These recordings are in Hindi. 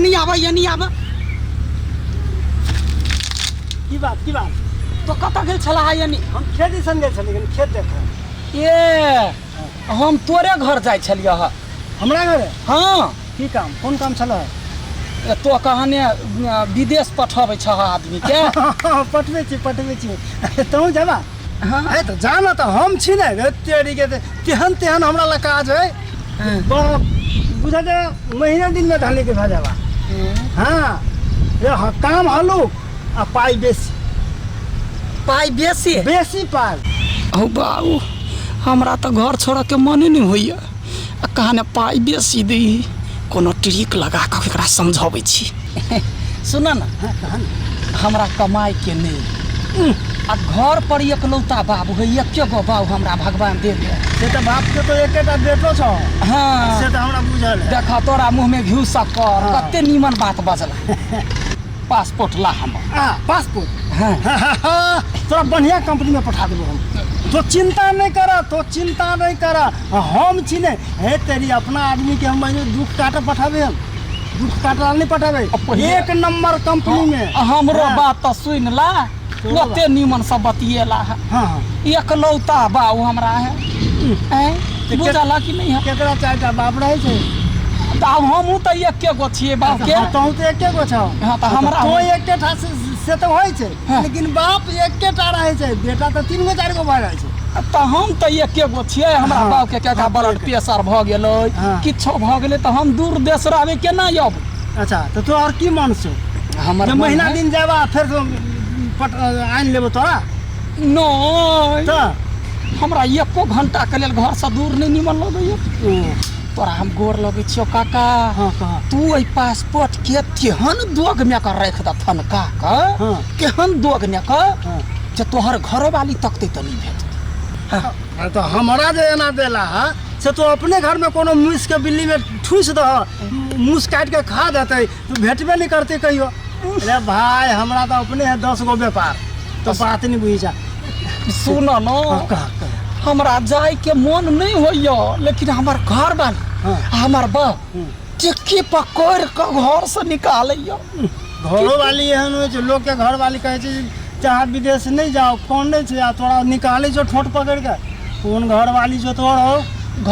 यानी आवा की बात तो कत गेल छला यानी हम खेत दिसन गेल छलियै खेत देख ए हम तोरे घर जाय छलियै ह हमरा घर हाँ की काम कोन काम छल तो कहने विदेश पठाबै छ आदमी के पठबै छी तू जाबा हाँ तो जाना तो हम छी ने तेरी के तेहन हमरा ला काज है बुझा दे महीना दिन में ढाले के भा जाबा हाँ ये काम हलू आ पाई बेसी पाई हो बाबू हमरा तो घर छोड़ के मन नहीं होइया कहने पाई बेसी दी कोनो ट्रिक लगा के एकरा समझाबै छी सुन ना हमरा कमाई के नहीं आ घर पर एकलौता बाबू है एके गो बाबू हमरा भगवान दे दे से तो बाप के तो एकेटा बेटो छ हाँ से तो हमरा बुझल है देखा तोरा मुंह में घिउ शक्कर कते नीमन बात बजला पासपोर्ट ला हम पासपोर्ट हाँ तोरा बढ़िया कंपनी में पठा देबो हम तो चिंता नहीं करा हम छी ने हे तेरी अपना आदमी के हम दुख काटे पठाबे हम दुख काटला नहीं पठाबे एक नंबर कंपनी में हमरो बात तो सुन ला ओते नीमन सब बतिएला है हाँ एकलौता बाबू हमरा है बुझला कि नहीं है केकरा चाहता बाप रहे छे अब हमहू तो एके गो छिए बाप के तू तो एके गो छ हां तो हमरा तो एके ठा से तो होय छे लेकिन बाप एके टा रहे छे बेटा तो 3 गो 4 गो भऽ जाय छे तो हम तो एके गो छिए हमरा बाप के केका ब्लड प्रेशर भ गेलै किछो भ गेलै तो हम दूर देश रहबे केना अब अच्छा तो तू और की मन छौ हमर महीना दिन जाबा फिर आइन लेबो तोरा नहीं तो हमरा एको घंटा के लेल घर से दूर नहीं निमन लगैया तोरा हम गोर लगे छियो काका हाँ कहा तू ए पासपोर्ट के केहन दोग में कर रख दथन काका केहन दोग ने का जे तोहर घर वाली तकते त नहीं भेट तो हमरा जे एना देला है से तो अपने घर में कोनो मूस के बिल्ली में ठूस द मूस काट के खा देते तो भेटबे नहीं करते कहियो अरे भाई हमरा तो अपने है 10 गो व्यापार तो बात नहीं बुझी जा सुन न हमरा जाय के मन नहीं होइया लेकिन हमर घर वाली हमर बाप टिक्की पकड़ के घर से निकालैया घरों वाली एहन हो छै लोग के घर वाली कहे छै चाहे विदेश नहीं जाओ कौन नहीं छै तोरा निकाले जो ठोट पकड़ के कौन घर वाली जो तोर हो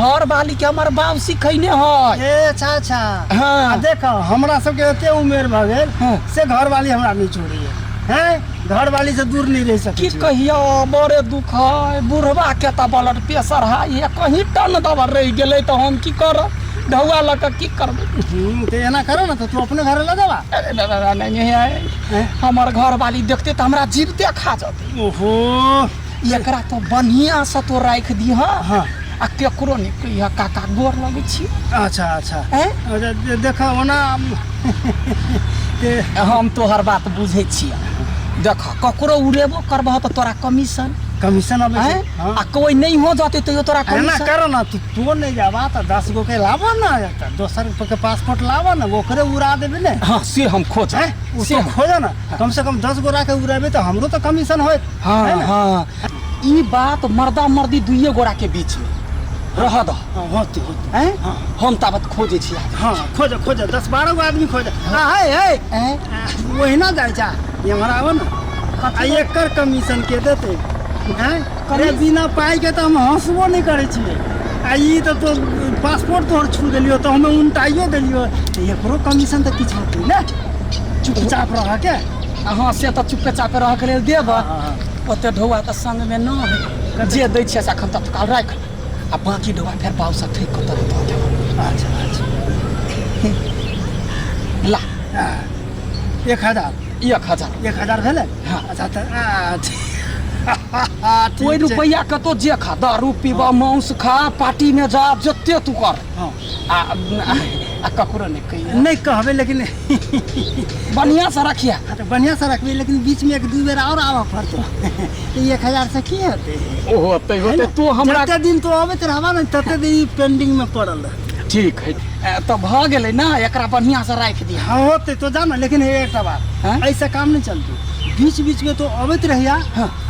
घर वाली के हमर बाप सिखैने है ए अच्छा हाँ देख हमरा सबके एते उम्र भ गेल से घर वाली हमरा नहीं छोड़ी है घर वाली से दूर नहीं रह सके की कहिया बड़े दुख है बुढ़वा के त ब्लड प्रेशर हाई है कहीं टन दवा रह गेले तो हम की करब ढौआ लग की करब तो एना करो ना तो तू अपने घर ले जावा अरे नहीं है हमर घर वाली देखते तो हमरा जीवते खा जाते ओहो एकरा तो बढ़िया से तो राख दी हां आ केकरो नहीं कहिया काका गोर लगे छी अच्छा देखा ओना हम तोहर बात बुझे छियै देख ककरो उड़ेबो करबह तो तोरा कमीशन अबे आ कोई नहीं हो जाते तो तोरा कमीशन करो ना तू नहीं जावा तो 10 गो के लावा ना दोसर के पासपोर्ट लावा ना ओकरे उड़ा देबे ने हां से हम खोज से खोजा ना कम से कम 10 गो राके उड़ाबे तो हमरो तो कमीशन होय हां ई बात मर्दा मर्दी दुइये गोरा के बीच में रह द होते हम ताबत खोजे छी हां खोज 10-12 गो आदमी खोज है वही ना जाय जा ये हमरा आव ना आ एकर कमीशन के देते करे बिना पाई के तो हम हंसबो नहीं करे छी आ ई तो पासपोर्ट तोहर छू देलियो तो हमें उनटाइयो देलियो एकरो कमीशन तो किछ होते ना चुपचाप रह के हां से तो चुपचाप रह के लेल देब ओते ढौआ त संग में न है जे दै छै से अखन तक काल राख आ बाकी ढौआ फिर बाऊ से ठीक कर देब अच्छा ला 1000 भेले अच्छा कोई रुपया कतो जे खा दारू पीबा मांस खा पार्टी में जा जत्ते तू कर आ ककरो नहीं कहबे लेकिन बढ़िया से रखिया तो बढ़िया से रखबे लेकिन बीच में 1-2 बेर और आवा पड़तो 1000 से की होते ओ होते तू हमरा जते दिन तो आबे रहबा न तते दिन पेंडिंग में पड़ल ठीक है तो भ गेलै ना एकरा बढ़िया से राख दी हां होते तो जाना लेकिन एकटा बात ऐसा काम नहीं चलतो बीच में तो अबैत रहिया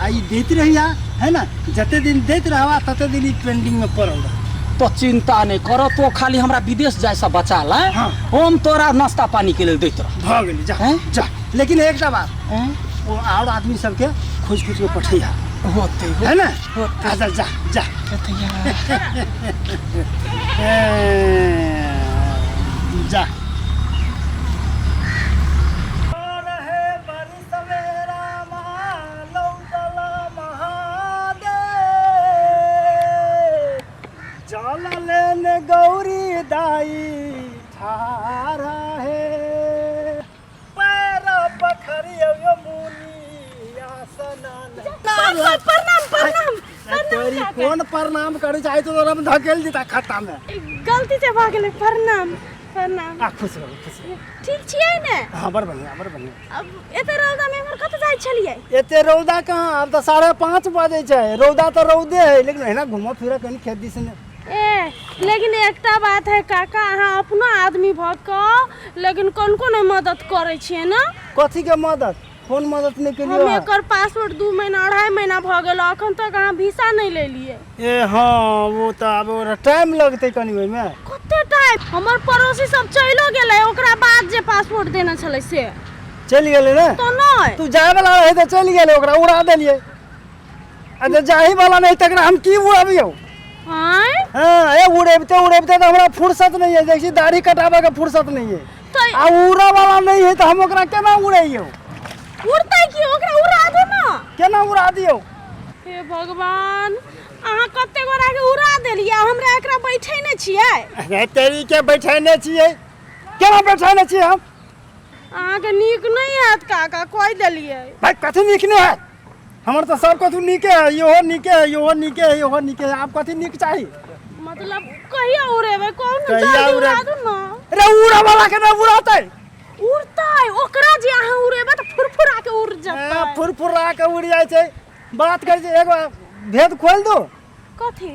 आई देत रहिया है ना जते दिन देत रहवा तते दिन पेंडिंग में पड़ल तो चिंता नहीं करो, तो खाली हमरा विदेश जाए से बचा ला। हाँ। हम तोरा नाश्ता पानी के लिए देत रह। भाग गेली जा हैं? जा। लेकिन एक बात वो और आदमी सबके खोज खोज के पठैया होते है ना। होते। अच्छा जा जा जा गौरी दाई ठारा है पैर पखरियो मुनिया सनन प्रणाम तेरी कौन प्रणाम करे चाहे तो तोरा में धकेल देता खाता में। गलती से भऽ गेलै। प्रणाम प्रणाम। खुश रहो। ठीक छियै ने? हाँ बड़ बढ़िया। अब एते रौदा में हमर कत जाइ छलियै? एते रौदा कहाँ, अब तो 5:30 बजे छै। रौदा तो रौदे है, लेकिन है ना घूमो फिरो कहीं खेत दिस ने। लेकिन एकटा बात है काका, अहाँ अपना आदमी भऽ कऽ लेकिन कनको नहीं मदद करे छियै ना। कथी के मदद? कौन मदद नहीं के हम लिए? एकर पासपोर्ट 2 महीना 2.5 महीना भऽ गेल, अखन तक अहाँ वीसा नहीं ले लिए। ए हाँ वो तो अब टाइम लगते कनी ओइ में। कते टाइम? हमर पड़ोसी सब चलियो गेलै, ओकरा बाद जे पासपोर्ट देना छलै से चल गेले ना। तो नहीं तू जाए वाला रहे तो चल गेले, ओकरा उड़ा देलिए। अरे जाही वाला नहीं तकरा हम की उड़ाबियो? हैं? हाँ ए उड़ेबते तो हमरा फुर्सत नहीं है। देखी दाढ़ी कटावे के फुर्सत नहीं है। तो आ उड़ा वाला नहीं है तो हम ओकरा केना उड़ाइयो? उड़तै की? ओकरा उड़ा दो ना। केना उड़ा दियो? हे भगवान, अहाँ कते गोरा के उड़ा देलियै, हमरा एकरा बैठे नै छियै। अरे तेरी के बैठाने छिए? केना बैठाने छिए हम? अहाँ के नीक नहीं हैत काका, कोई देलियै। भाई कथी नीक नहीं है? हमर तो सब कथू नीके है, योहो नीके है, योहो नीके है, योहो नीके है। आप कथी नीक चाहिए? मतलब कहिया उड़ेबै? कौन कहिया जल्दी उड़े- उड़ा दू ना। अरे उड़ा वाला के ना उड़ाते। उड़तै ओकरा जे अहाँ उड़ेबै त फुरफुरा के उड़ जेतै। फुरफुरा के उड़ जाए छै। बात कर छै, एगो भेद खोल दो। कथी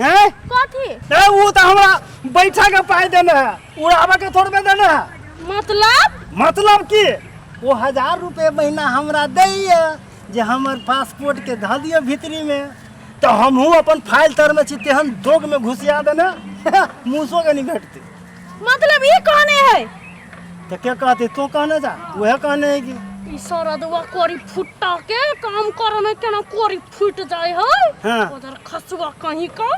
हैं? कथी? ए वो तो हमरा बैठा के पाई देना है, उड़ावे के थोड़बे देना है। मतलब की? वो 1000 रुपये महीना हमरा दैया जे हमर पासपोर्ट के ध दियो भीतरी में, तो हमहू अपन फाइल तर में छी तेहन दोग में घुसिया देना। मूसो के नहीं भेटते। मतलब ई कहने है? तो क्या कहते? तो कहने जा वह कहने है कि ई सरदवा कोरी फुट्टा के काम करे में केना कोरी फुट जाय है। हाँ। उधर खसुआ कहीं का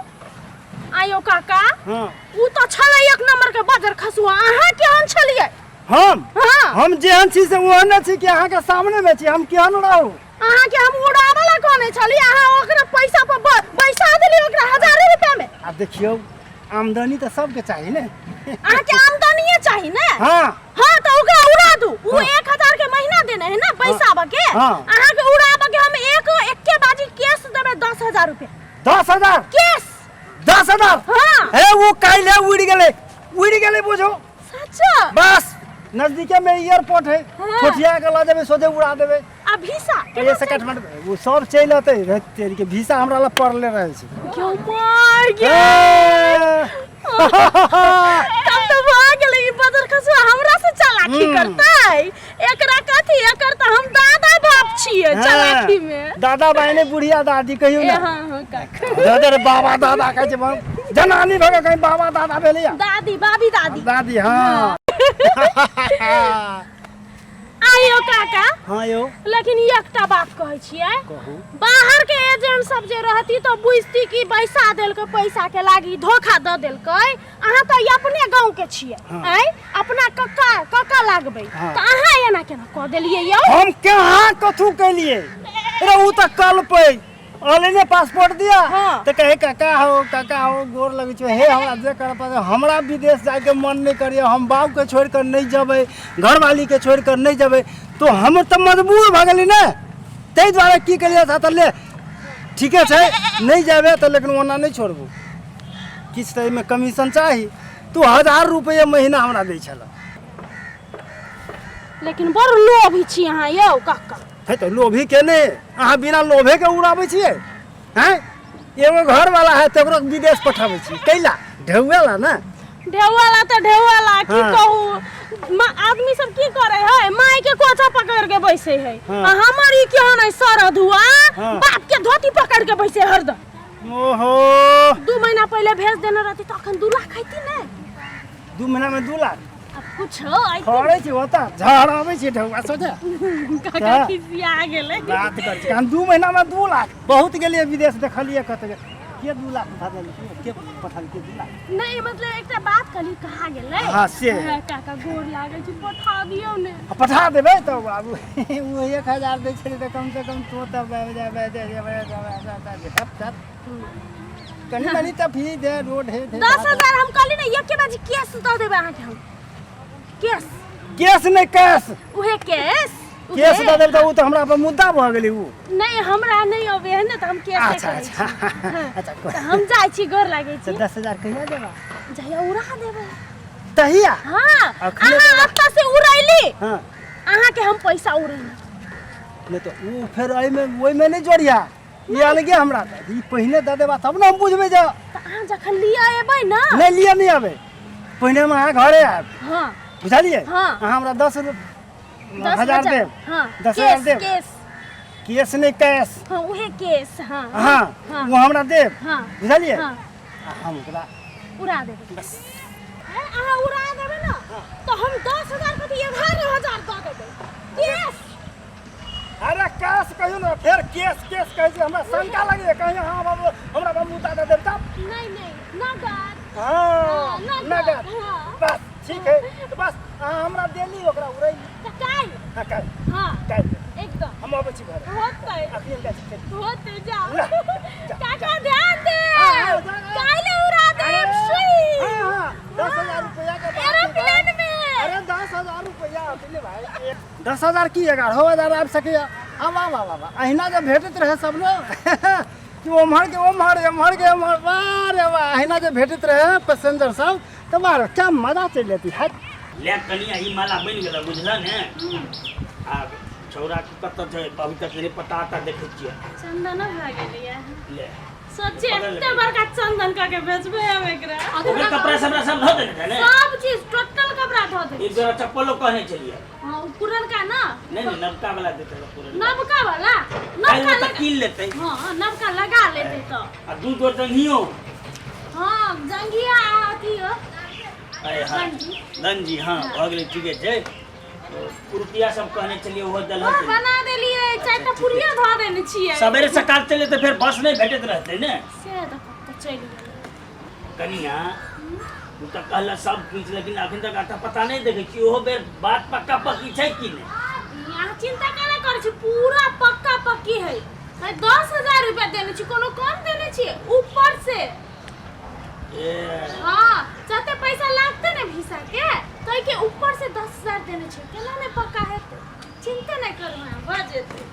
आयो काका। हाँ उ तो छले एक नंबर के बजर खसुआ, अहाँ केहन छलियै? हम हम जेहन छी से ओहने छी कि अहाँ के सामने में छी। हम केहन रहू? अहाँ के हम उड़ावला कहने छली, अहाँ ओकरा पैसा पर बैसा देली ओकरा 1000 रुपया में। अब देखियो आमदनी तो सबके चाहिए ने। अहाँ के आमदनीये चाहिए ना। हाँ हाँ तो ओकरा उड़ा दू। उ हाँ। 1000 के महीना देने है ना पैसा के। हाँ। अहाँ के उड़ाबा के हम एके बाजी केस देबे 10,000 रुपया 10,000 केस। 10,000 हाँ। हे वो काइले उड़ गेले बुझो। सच्चा? बस नजदीके में एयरपोर्ट है। हाँ। ठोठिया के ला देबे, सोझे उड़ा देबे। आ वीसा ये से काठमांडू वो सब चल आते रे तेरी के वीसा हमरा ला पड़ले रहे छै। क्यों मार गया? ए! तब तो भाग गेलै। ई बदर खसुआ हमरा से चालाकी करतै? एकरा कथी? एकर तो हम दादा बाप छियै चालाकी में। दादा बहने बुढ़िया दादी कहियो ए ना। हाँ हाँ काका। दादा रे बाबा दादा कहै छै। जनानी भगे कहीं बाबा दादा भेलिया। दादी बाबी दादी। दादी हाँ। आइयो काका। हाँ यो लेकिन एकटा बात कहै छियै, कहू। बाहर के एजेंट सब जे रहती तो बुझती कि पैसा देलकै, पैसा के लागी धोखा द देलकै। अहाँ तो अपने गांव के छियै। हाँ। आइ अपना कक्का लागबै। हाँ। तो अहाँ एना केना कह देलियै यौ? हम कहाँ कथू कैलिए? अरे वो तो कल पे ऑनलाइन पासपोर्ट दिया। हाँ। तो कहे काका हो गोर लगे छो। हे हमरा जे कर पाते, हमरा विदेश जाए के मन नहीं करिए। हम बाप के छोड़ कर नहीं जबे, घरवाली के छोड़ कर नहीं जबे, तो हम तो मजबूर भ गेली ने। तै द्वारा की करिए था तो ले ठीके छै नहीं जाबे तो, लेकिन ओना नहीं छोड़बू। किछ तो में कमीशन चाही। तू 1000 रुपये महीना हमरा दै छला। लेकिन बड़ लोभी छी अहाँ यौ काका। है तो लोभी के ने? अहाँ बिना लोभे के उड़ाबै छिए? हैं? एगो घर वाला है तो विदेश पठाबै छी कैला? ढेउला ना। ढेउला तो ढेउला की हाँ। कहू। आदमी सब की करे है, माई के कोचा पकड़ के बैसे है। हाँ। आ हमर ई केहन है सरधुआ, हाँ। बाप के धोती पकड़ के बैसे हरदम। ओहो 2 महीना पहले भेज देने रहती तो अखन 2 लाख खैती ने 2 महीना में 2 लाख अब कुछ हो आई खड़े छी होता झाड़ आबै छी ठौआ सोचा काका खिसिया गेले बात कर छी हम 2 महीना में 2 लाख बहुत गेलिए विदेश देखलिए कत के 2 लाख पठा के पठा के 2 लाख नहीं मतलब एकटा बात कली कहा गेले हां से काका गोर लागै छी पठा दियौ ने पठा देबै तो बाबू वो 1000 दै छै त कम से कम तो तब कनी कनी त फी दे रोड है 10,000 हम कली ने एके बाजी केस दऽ देबै अहाँ के हम केस केस नहीं कैश उहे केस केस दऽ देब त उ त हमरा पर मुद्दा भ गेलै उ नहीं हमरा नहीं अबे है ने त हम केस अच्छा अच्छा अच्छा त हम जाइ छी गोर लागै छी 10,000 कहिया देबा जहिया उड़ा देबै तहिया हां अखने अहाँ अत्ता से उड़ैली हां अहाँ के हम पैसा उड़ैली नहीं तो उ फिर ओइ में नहीं जोड़िया ये अलगे हमरा ई पहिने दऽ देबा तब न हम बुझबै जे त अहाँ जखन लिया एबै ना नहीं लिया नहीं आबे पहिने में अहाँ घरे आब हां बुझलिए हाँ। अहाँ हमरा 10,000 देब हां 10,000 देब केस केस नहीं कैश हां उहे केस हां हाँ हाँ। वो हमरा देब हां बुझलिए हां हम ओकरा उड़ा देबै बस अहाँ उड़ा देबै ना तो हम 10,000 कथी 11,000 दऽ देबै केस अरे कैश कहियो ना फिर केस केस कहै छै हमरा शंका लगे कहियो हां बाबू हमरा बाबू मुद्दा दऽ देब तब नहीं नगद हां नगद, नगद हाँ। बस ठीक है तो बस अहाँ हमरा देली ओकरा उड़ै त काल हां काल हां काल एकदम हम आबै छी घर होतै अखनी हम जाइ छी होतै जा ला, काका ध्यान दे हाँ, काले उड़ा देब सुई हां 10,000 रुपया के बात एरोप्लेन में अरे 10,000 रुपया दिले भाई 10,000 की 11,000 आबि सकैया वाह अहिना जब भेटैत रहे सब ने कि ओम्हर के ओम्हर वाह वाह अहिना जब भेटैत रहे पैसेंजर सब तो बार क्या मजा चल लेती है ले कनिया ई माला बन गेल बुझला ने आ छौरा के कत छै अभी तक नहीं पता आता देखे छियै चंदन भा गेलिए ले सोचे एते बड़का चंदन का के बेचबे हम एकरा ओकरे कपड़ा सब धो देने ने सब चीज टोटल कपड़ा धो दे एक जोड़ा चप्पलो कहने चलिए हां पुरनका ना नहीं नवका वाला देते पूरा नवका वाला काल नवका तक कीन लेते हां नवका लगा लेते तो आ दू दो जंघियो हां जंगिया अथी हो अरे हां गंजी हां भ गेलै ठीके छै रुपया सब कहने चलिए वो दल और बना देलिए चारटा पुरिया धो देने छिए सवेरे सकाल चले तो फिर बस नहीं भेटत रहते ने से तो चल गेल कनिया तू तो कहला सब कुछ लेकिन अखन तक आता पता नहीं देखे छी ओहो बेर बात पक्का पक्की छै कि नहीं यहाँ चिंता केना कर छी पूरा पक्का पक्की है 10,000 रुपया देने छी कोनो कम देने छी ऊपर से ए हां जते पैसा लागते ने वीसा के तो के ऊपर से 10,000 देने छी केना ने पक्का है चिंता नहीं करू हां भ जेते